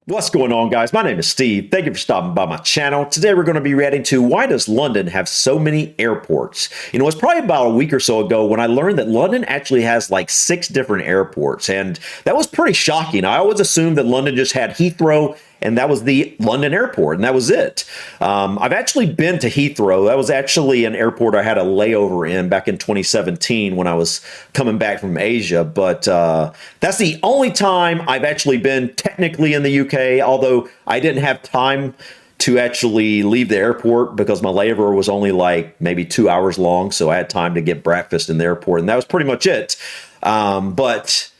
What's going on, guys? My name is Steve. Thank you for stopping by my channel. Today we're going to be reacting to why does London have so many airports? You know, it's probably about a week or so ago when I learned that London actually has like 6 different airports, and that was pretty shocking. I always assumed that London just had Heathrow, and that was the London airport, and that was it. I've actually been to Heathrow. That was actually an airport I had a layover in back in 2017 when I was coming back from Asia, but that's the only time I've actually been technically in the UK, although I didn't have time to actually leave the airport because my layover was only like maybe 2 hours long, so I had time to get breakfast in the airport, and that was pretty much it. But,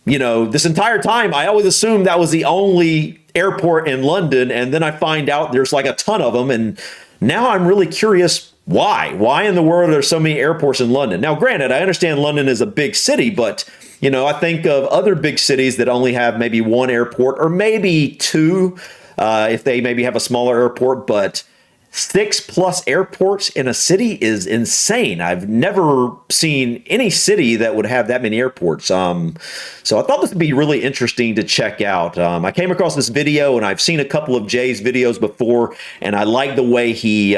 you know, this entire time, I always assumed that was the only airport in London, and then I find out there's like a ton of them, and now I'm really curious why. Why in the world are there so many airports in London? Now, granted, I understand London is a big city, but, you know, I think of other big cities that only have maybe 1 airport or maybe 2 if they maybe have a smaller airport, but 6+ airports in a city is insane. I've never seen any city that would have that many airports. So I thought this would be really interesting to check out. I came across this video, and I've seen a couple of Jay's videos before, and I like the way he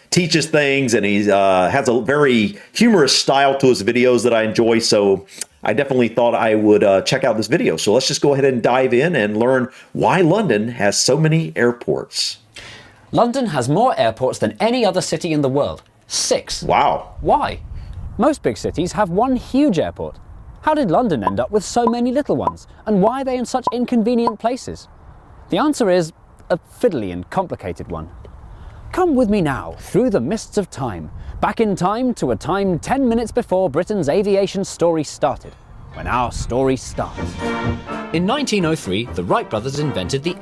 teaches things, and he has a very humorous style to his videos that I enjoy. So I definitely thought I would check out this video. So let's just go ahead and dive in and learn why London has so many airports. London has more airports than any other city in the world. 6. Wow. Why? Most big cities have 1 huge airport. How did London end up with so many little ones? And why are they in such inconvenient places? The answer is a fiddly and complicated one. Come with me now through the mists of time, back in time to a time 10 minutes before Britain's aviation story started, when our story starts. In 1903, the Wright brothers invented the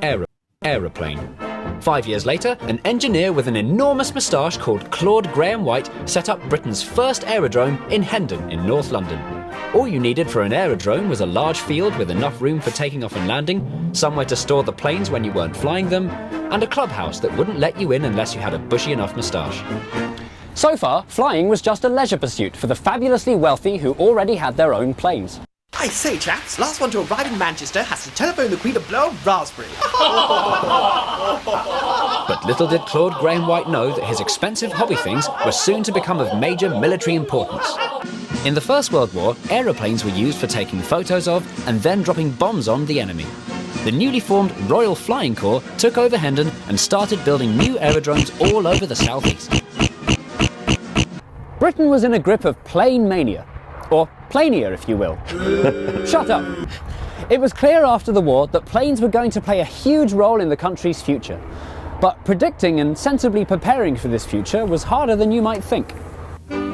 aeroplane. 5 years later, an engineer with an enormous moustache called Claude Graham-White set up Britain's first aerodrome in Hendon in North London. All you needed for an aerodrome was a large field with enough room for taking off and landing, somewhere to store the planes when you weren't flying them, and a clubhouse that wouldn't let you in unless you had a bushy enough moustache. So far, flying was just a leisure pursuit for the fabulously wealthy who already had their own planes. I say, chaps, last one to arrive in Manchester has to telephone the Queen to blow a raspberry. But little did Claude Graham-White know that his expensive hobby things were soon to become of major military importance. In the First World War, aeroplanes were used for taking photos of and then dropping bombs on the enemy. The newly formed Royal Flying Corps took over Hendon and started building new aerodromes all over the southeast. Britain was in a grip of plane mania. Or plania, if you will. Shut up. It was clear after the war that planes were going to play a huge role in the country's future. But predicting and sensibly preparing for this future was harder than you might think.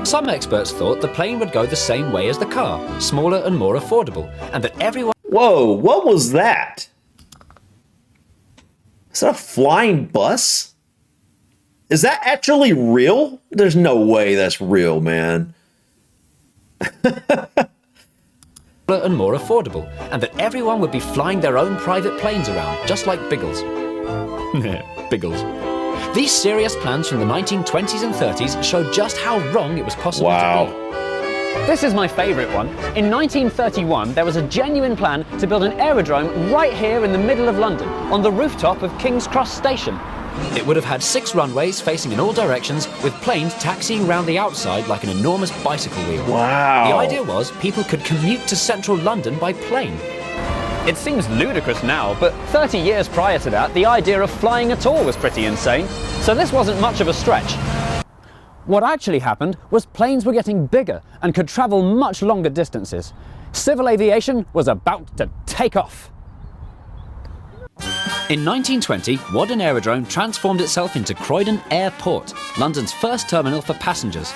Some experts thought the plane would go the same way as the car, smaller and more affordable, and that everyone... Whoa, what was that? Is that a flying bus? Is that actually real? There's no way that's real, man. and more affordable, and that everyone would be flying their own private planes around, just like Biggles. Biggles. These serious plans from the 1920s and 30s showed just how wrong it was possible to be. This is my favourite one. In 1931, there was a genuine plan to build an aerodrome right here in the middle of London, on the rooftop of King's Cross Station. It would have had 6 runways facing in all directions, with planes taxiing round the outside like an enormous bicycle wheel. Wow. The idea was people could commute to central London by plane. It seems ludicrous now, but 30 years prior to that, the idea of flying at all was pretty insane, so this wasn't much of a stretch. What actually happened was planes were getting bigger and could travel much longer distances. Civil aviation was about to take off. In 1920, Whaddon Aerodrome transformed itself into Croydon Airport, London's first terminal for passengers.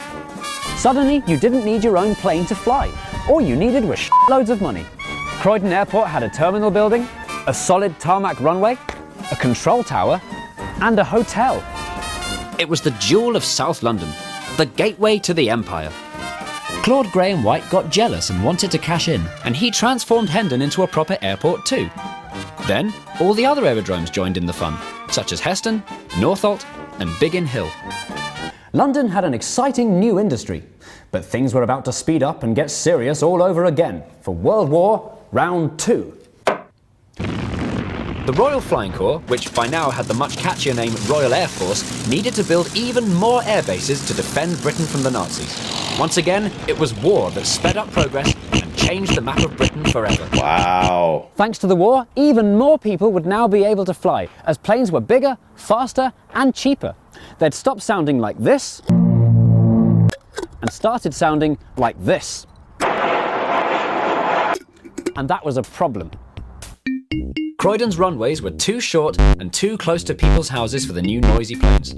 Suddenly, you didn't need your own plane to fly. All you needed was loads of money. Croydon Airport had a terminal building, a solid tarmac runway, a control tower, and a hotel. It was the jewel of South London, the gateway to the empire. Claude Graham-White got jealous and wanted to cash in, and he transformed Hendon into a proper airport too. Then, all the other aerodromes joined in the fun, such as Heston, Northolt, and Biggin Hill. London had an exciting new industry, but things were about to speed up and get serious all over again for World War Round 2. The The Royal Flying Corps, which by now had the much catchier name Royal Air Force, needed to build even more air bases to defend Britain from the Nazis. Once again, it was war that sped up progress and changed the map of Britain forever. Wow. Thanks to the war, even more people would now be able to fly, as planes were bigger, faster, and cheaper. They'd stopped sounding like this and started sounding like this. And that was a problem. Croydon's runways were too short and too close to people's houses for the new noisy planes.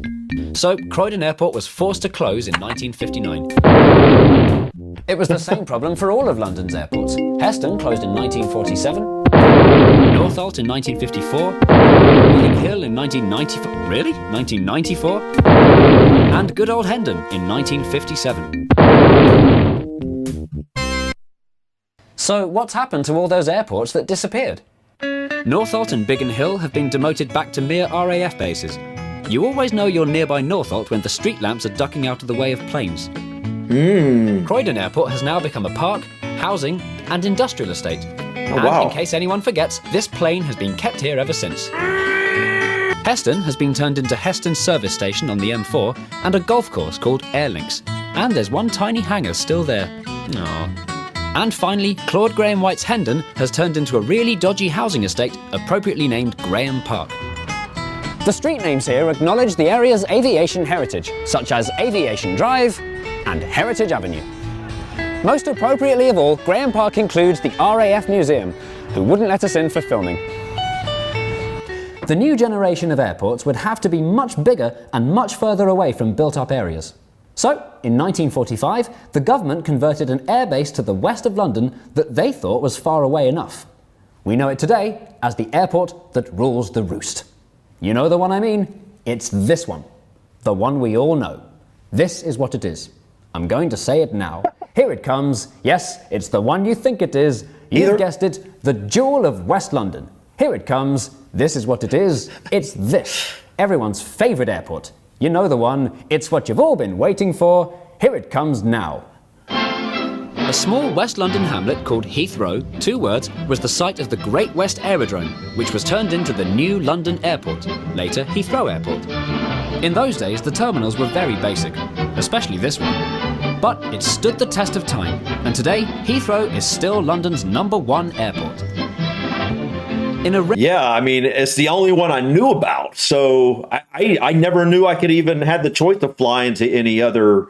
So Croydon Airport was forced to close in 1959. It was the same problem for all of London's airports. Heston closed in 1947. Northolt in 1954. Notting Hill in 1994. Really? 1994? And good old Hendon in 1957. So what's happened to all those airports that disappeared? Northolt and Biggin Hill have been demoted back to mere RAF bases. You always know you're nearby Northolt when the street lamps are ducking out of the way of planes. Croydon Airport has now become a park, housing and industrial estate. And wow. in case anyone forgets, this plane has been kept here ever since. Heston has been turned into Heston Service Station on the M4 and a golf course called Airlinks. And there's one tiny hangar still there. Aww. And finally, Claude Graham White's Hendon has turned into a really dodgy housing estate appropriately named Graham Park. The street names here acknowledge the area's aviation heritage, such as Aviation Drive and Heritage Avenue. Most appropriately of all, Graham Park includes the RAF Museum, who wouldn't let us in for filming. The new generation of airports would have to be much bigger and much further away from built-up areas. So, in 1945, the government converted an airbase to the west of London that they thought was far away enough. We know it today as the airport that rules the roost. You know the one I mean? It's this one. The one we all know. This is what it is. I'm going to say it now. Here it comes. Yes, it's the one you think it is. You've guessed it, the Jewel of West London. Here it comes. This is what it is. It's this. Everyone's favourite airport. You know the one. It's what you've all been waiting for. Here it comes now. A small West London hamlet called Heathrow, 2 words, was the site of the Great West Aerodrome, which was turned into the new London Airport, later Heathrow Airport. In those days, the terminals were very basic, especially this one. But it stood the test of time, and today, Heathrow is still London's #1 airport. Yeah, I mean, it's the only one I knew about. So I never knew I could even had the choice to fly into any other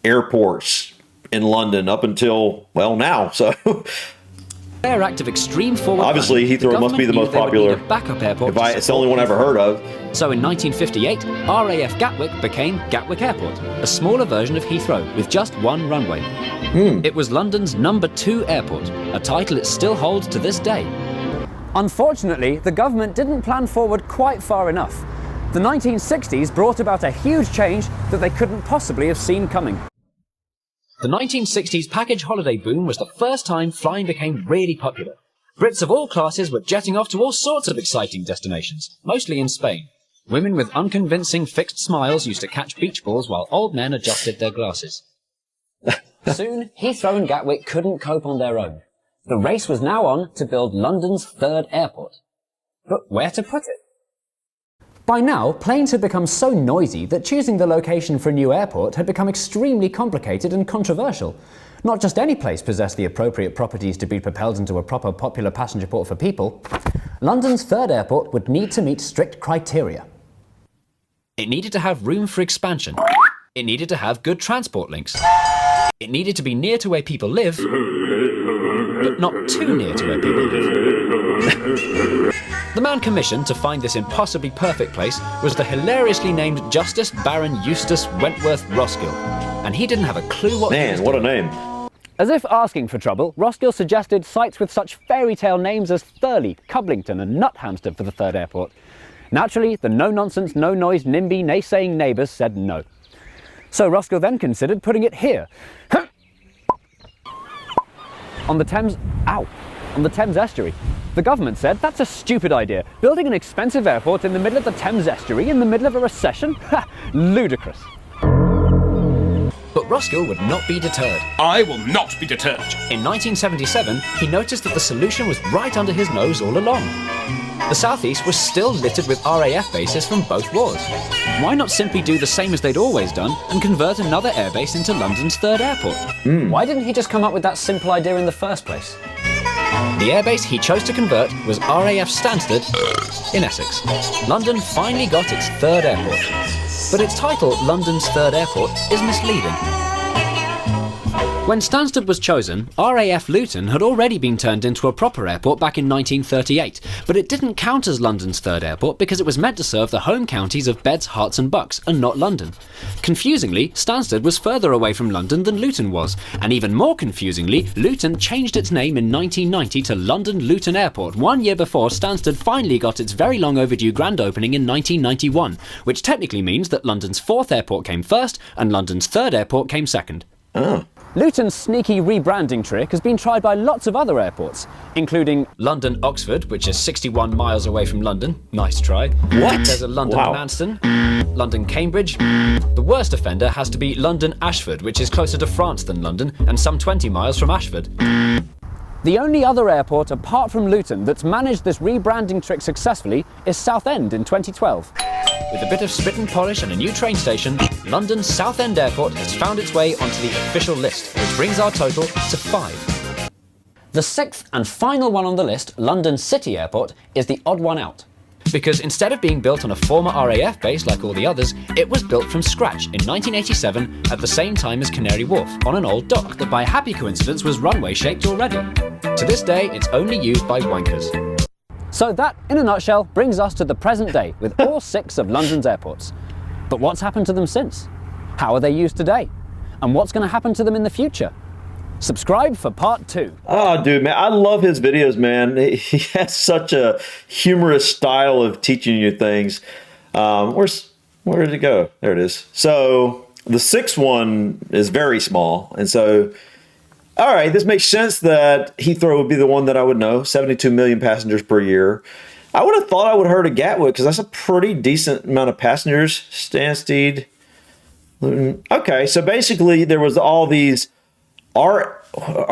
airports in London up until, well, now. So rare act of extreme forward obviously planning, Heathrow must be the most popular. Backup airport. It's the only one I ever heard of. So in 1958, RAF Gatwick became Gatwick Airport, a smaller version of Heathrow with just 1 runway. It was London's #2 airport, a title it still holds to this day. Unfortunately, the government didn't plan forward quite far enough. The 1960s brought about a huge change that they couldn't possibly have seen coming. The 1960s package holiday boom was the first time flying became really popular. Brits of all classes were jetting off to all sorts of exciting destinations, mostly in Spain. Women with unconvincing fixed smiles used to catch beach balls while old men adjusted their glasses. Soon, Heathrow and Gatwick couldn't cope on their own. The race was now on to build London's 3rd airport. But where to put it? By now, planes had become so noisy that choosing the location for a new airport had become extremely complicated and controversial. Not just any place possessed the appropriate properties to be propelled into a proper popular passenger port for people. London's 3rd airport would need to meet strict criteria. It needed to have room for expansion. It needed to have good transport links. It needed to be near to where people live, but not too near to where people live. The man commissioned to find this impossibly perfect place was the hilariously named Justice Baron Eustace Wentworth Roskill, and he didn't have a clue what he was Man, what a doing. name. As if asking for trouble, Roskill suggested sites with such fairy tale names as Thurley, Cublington and Nuthampstead for the 3rd airport. Naturally, the no-nonsense, no-noise, NIMBY, naysaying neighbours said no. So Roskill then considered putting it here. On the Thames estuary. The government said, that's a stupid idea. Building an expensive airport in the middle of the Thames estuary in the middle of a recession? Ha! Ludicrous. But Roskill would not be deterred. I will not be deterred. In 1977, he noticed that the solution was right under his nose all along. the southeast was still littered with RAF bases from both wars. Why not simply do the same as they'd always done and convert another airbase into London's third airport? Why didn't he just come up with that simple idea in the first place? The airbase he chose to convert was RAF Stansted in Essex. London finally got its third airport, but its title, London's Third Airport, is misleading. When Stansted was chosen, RAF Luton had already been turned into a proper airport back in 1938, but it didn't count as London's third airport because it was meant to serve the home counties of Beds, Herts and Bucks, and not London. Confusingly, Stansted was further away from London than Luton was, and even more confusingly, Luton changed its name in 1990 to London Luton Airport 1 year before Stansted finally got its very long overdue grand opening in 1991, which technically means that London's fourth airport came first and London's third airport came second. Luton's sneaky rebranding trick has been tried by lots of other airports, including London Oxford, which is 61 miles away from London. Nice try. What? There's a London Wow. Manston, London Cambridge. The worst offender has to be London Ashford, which is closer to France than London and some 20 miles from Ashford. the only other airport apart from Luton that's managed this rebranding trick successfully is Southend in 2012. With a bit of spit and polish and a new train station, London's Southend Airport has found its way onto the official list, which brings our total to 5. The sixth and final one on the list, London City Airport, is the odd one out. Because instead of being built on a former RAF base like all the others, it was built from scratch in 1987 at the same time as Canary Wharf, on an old dock that by happy coincidence was runway shaped already. To this day, it's only used by wankers. So that, in a nutshell, brings us to the present day with all 6 of London's airports. But what's happened to them since? How are they used today? And what's going to happen to them in the future? Subscribe for part 2. Oh, dude, man, I love his videos, man. He has such a humorous style of teaching you things. Where did it go? There it is. So the 6th one is very small. And so, all right, this makes sense that Heathrow would be the one that I would know. 72 million passengers per year. I would have thought I would have heard of Gatwick because that's a pretty decent amount of passengers. Stansted, Luton. Okay, so basically there was all these... Are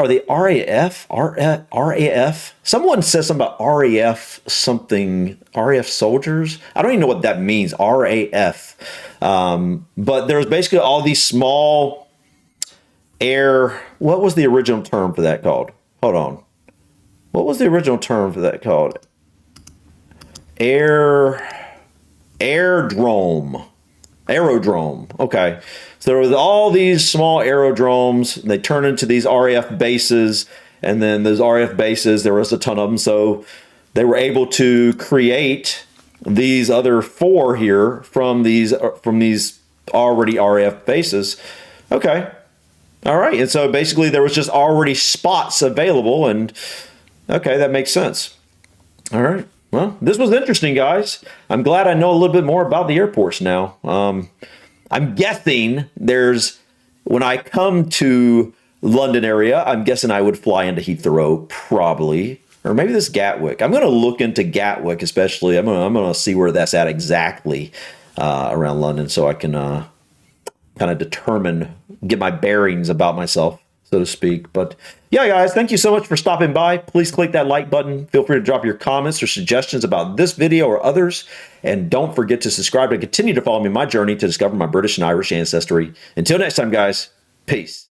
they RAF? RAF? Someone says something about RAF something. RAF soldiers? I don't even know what that means. RAF. But there's basically all these small air... What was the original term for that called? Hold on. What was the original term for that called? Aerodrome. Okay. So there was all these small aerodromes. They turned into these RAF bases. And then those RAF bases, there was a ton of them. So they were able to create these other 4 here from these already RAF bases. Okay. All right. And so basically there was just already spots available. And okay, that makes sense. All right. Well, this was interesting, guys. I'm glad I know a little bit more about the airports now. I'm guessing when I come to London area, I'm guessing I would fly into Heathrow probably, or maybe this Gatwick. I'm going to look into Gatwick, especially. I'm going to see where that's at exactly around London, so I can kind of get my bearings about myself, so to speak. But yeah, guys, thank you so much for stopping by. Please click that like button. Feel free to drop your comments or suggestions about this video or others. And don't forget to subscribe and continue to follow me on my journey to discover my British and Irish ancestry. Until next time, guys, peace.